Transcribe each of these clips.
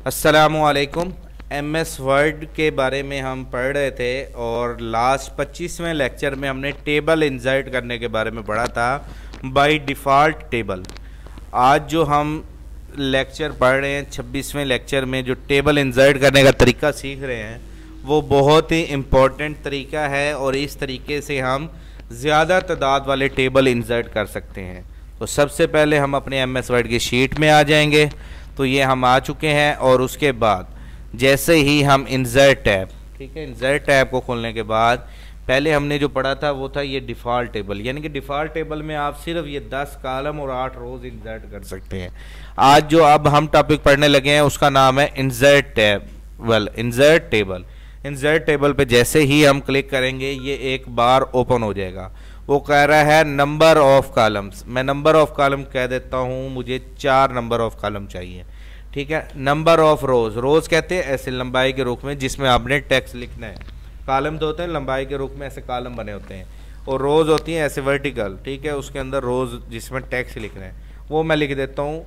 अस्सलामुअलैकुम। MS word के बारे में हम पढ़ रहे थे और लास्ट 25वें लेक्चर में हमने टेबल इंसर्ट करने के बारे में पढ़ा था, बाय डिफ़ॉल्ट टेबल। आज जो हम लेक्चर पढ़ रहे हैं 26वें लेक्चर में जो टेबल इंसर्ट करने का तरीका सीख रहे हैं वो बहुत ही इम्पोर्टेंट तरीका है और इस तरीके से हम ज़्यादा तादाद वाले टेबल इंसर्ट कर सकते हैं। तो सबसे पहले हम अपने एमएस वर्ड की शीट में आ जाएंगे। तो ये हम आ चुके हैं और उसके बाद जैसे ही हम इंसर्ट टैब, ठीक है, इंसर्ट टैब को खोलने के बाद पहले हमने जो पढ़ा था वो था ये डिफ़ॉल्ट टेबल, यानी कि डिफ़ॉल्ट टेबल में आप सिर्फ ये 10 कॉलम और 8 रोज़ इंसर्ट कर सकते हैं। आज जो अब हम टॉपिक पढ़ने लगे हैं उसका नाम है insert tab, insert table. Insert table पे जैसे ही हम क्लिक करेंगे ये एक बार ओपन हो जाएगा। वो कह रहा है नंबर ऑफ कॉलम्स। मैं नंबर ऑफ कॉलम कह देता हूँ, मुझे 4 नंबर ऑफ कॉलम चाहिए, ठीक है। नंबर ऑफ रोज, रोज कहते हैं ऐसे लंबाई के रूप में जिसमें आपने टेक्स्ट लिखना है। कॉलम तो होते हैं लंबाई के रूप में, ऐसे कॉलम बने होते हैं, और रोज होती हैं ऐसे वर्टिकल, ठीक है, उसके अंदर रोज जिसमें टेक्स्ट लिखना है। वो मैं लिख देता हूँ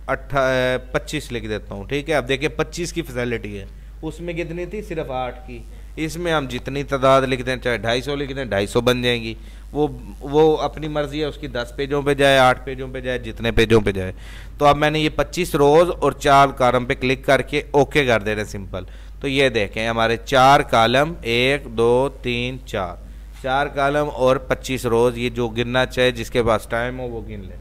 25 लिख देता हूँ, ठीक है। अब देखिए 25 की फैसिलिटी है, उसमें कितनी थी, सिर्फ 8 की। इसमें हम जितनी तादाद लिख दें, चाहे 250 लिख दें, 250 बन जाएंगी। वो अपनी मर्जी है उसकी, 10 पेजों पे जाए, 8 पेजों पे जाए, जितने पेजों पे जाए। तो अब मैंने ये 25 रोज और 4 कॉलम पे क्लिक करके ओके कर दे रहे सिंपल। तो ये देखें हमारे 4 कॉलम, 1 2 3 4 कॉलम और 25 रोज। ये जो गिनना चाहे, जिसके पास टाइम हो वो गिन ले।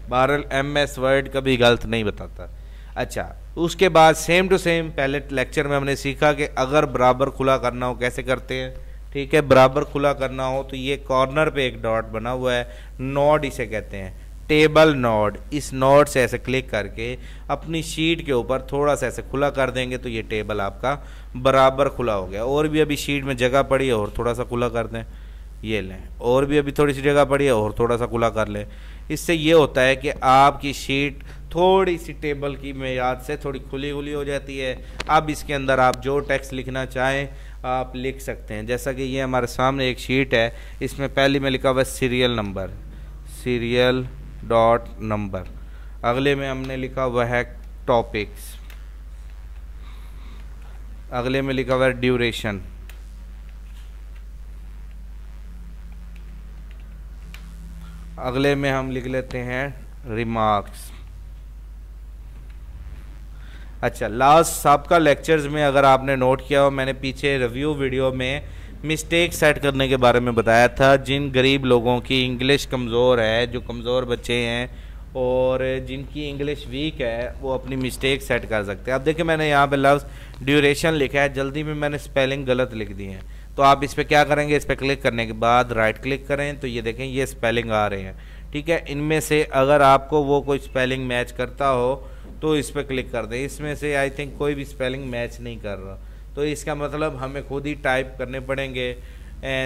बहरहाल एमएस वर्ड कभी गलत नहीं बताता। अच्छा, उसके बाद सेम टू सेम पहले लेक्चर में हमने सीखा कि अगर बराबर खुला करना हो कैसे करते हैं, ठीक है। बराबर खुला करना हो तो ये कॉर्नर पे एक डॉट बना हुआ है, नोड इसे कहते हैं, टेबल नोड। इस नोड से ऐसे क्लिक करके अपनी शीट के ऊपर थोड़ा सा ऐसे खुला कर देंगे तो ये टेबल आपका बराबर खुला हो गया। और भी अभी शीट में जगह पड़ी है, और थोड़ा सा खुला कर दें, ये लें। और भी अभी थोड़ी सी जगह पड़ी है, और थोड़ा सा खुला कर लें। इससे ये होता है कि आपकी शीट थोड़ी सी टेबल की मेयाद से थोड़ी खुली खुली हो जाती है। अब इसके अंदर आप जो टेक्स्ट लिखना चाहें आप लिख सकते हैं। जैसा कि ये हमारे सामने एक शीट है, इसमें पहले में लिखा हुआ है serial number, serial dot number. अगले में हमने लिखा हुआ है टॉपिक्स, अगले में लिखा हुआ है ड्यूरेशन, अगले में हम लिख लेते हैं रिमार्क्स। अच्छा, लास्ट सबका लेक्चर्स में अगर आपने नोट किया हो, मैंने पीछे रिव्यू वीडियो में मिस्टेक सेट करने के बारे में बताया था। जिन गरीब लोगों की इंग्लिश कमज़ोर है, जो कमज़ोर बच्चे हैं और जिनकी इंग्लिश वीक है, वो अपनी मिस्टेक सेट कर सकते हैं। अब देखिए मैंने यहाँ पे लफ्ज़ ड्यूरेशन लिखा है, जल्दी में मैंने स्पेलिंग गलत लिख दी है। तो आप इस पर क्या करेंगे, इस पर क्लिक करने के बाद राइट क्लिक करें तो ये देखें ये स्पेलिंग आ रहे हैं, ठीक है। इनमें से अगर आपको वो कोई स्पेलिंग मैच करता हो तो इस पर क्लिक कर दें। इसमें से आई थिंक कोई भी स्पेलिंग मैच नहीं कर रहा, तो इसका मतलब हमें खुद ही टाइप करने पड़ेंगे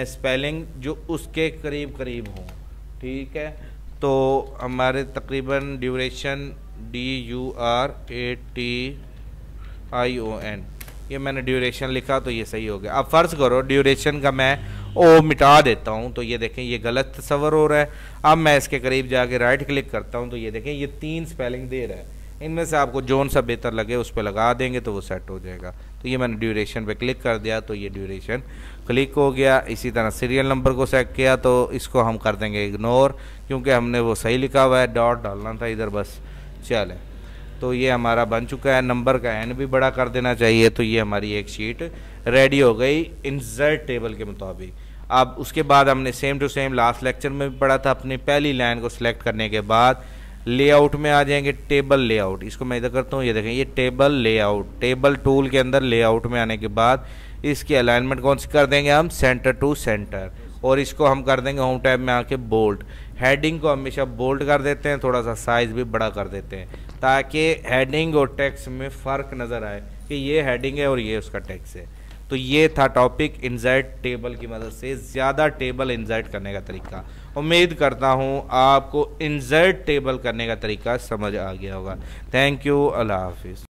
स्पेलिंग जो उसके करीब करीब हों, ठीक है। तो हमारे तकरीबन ड्यूरेशन DURATION, ये मैंने ड्यूरेशन लिखा तो ये सही हो गया। अब फ़र्ज़ करो ड्यूरेशन का मैं ओ मिटा देता हूँ, तो ये देखें ये गलत तस्वर हो रहा है। अब मैं इसके करीब जाके राइट क्लिक करता हूँ तो ये देखें ये 3 स्पेलिंग दे रहा है। इनमें से आपको जोन सा बेहतर लगे उस पर लगा देंगे तो वो सेट हो जाएगा। तो ये मैंने ड्यूरेशन पे क्लिक कर दिया तो ये ड्यूरेशन क्लिक हो गया। इसी तरह सीरियल नंबर को सेलेक्ट किया तो इसको हम कर देंगे इग्नोर, क्योंकि हमने वो सही लिखा हुआ है, डॉट डालना था इधर बस। चलें, तो ये हमारा बन चुका है। नंबर का एन भी बड़ा कर देना चाहिए। तो ये हमारी एक शीट रेडी हो गई इंसर्ट टेबल के मुताबिक। अब उसके बाद हमने same to same last lecture में भी पढ़ा था, अपनी पहली लाइन को सिलेक्ट करने के बाद लेआउट में आ जाएंगे, टेबल लेआउट। इसको मैं इधर करता हूँ, ये देखें ये टेबल लेआउट, टेबल टूल के अंदर लेआउट में आने के बाद इसकी अलाइनमेंट कौन सी कर देंगे हम, सेंटर टू सेंटर। और इसको हम कर देंगे होम टैब में आके बोल्ड। हेडिंग को हमेशा बोल्ड कर देते हैं, थोड़ा सा साइज भी बड़ा कर देते हैं ताकि हेडिंग और टेक्स्ट में फ़र्क नज़र आए कि ये हेडिंग है और ये उसका टेक्स्ट है। तो ये था टॉपिक इंसर्ट टेबल की मदद से ज़्यादा टेबल इंसर्ट करने का तरीका। उम्मीद करता हूँ आपको इंसर्ट टेबल करने का तरीका समझ आ गया होगा। थैंक यू, अल्लाह हाफिज़।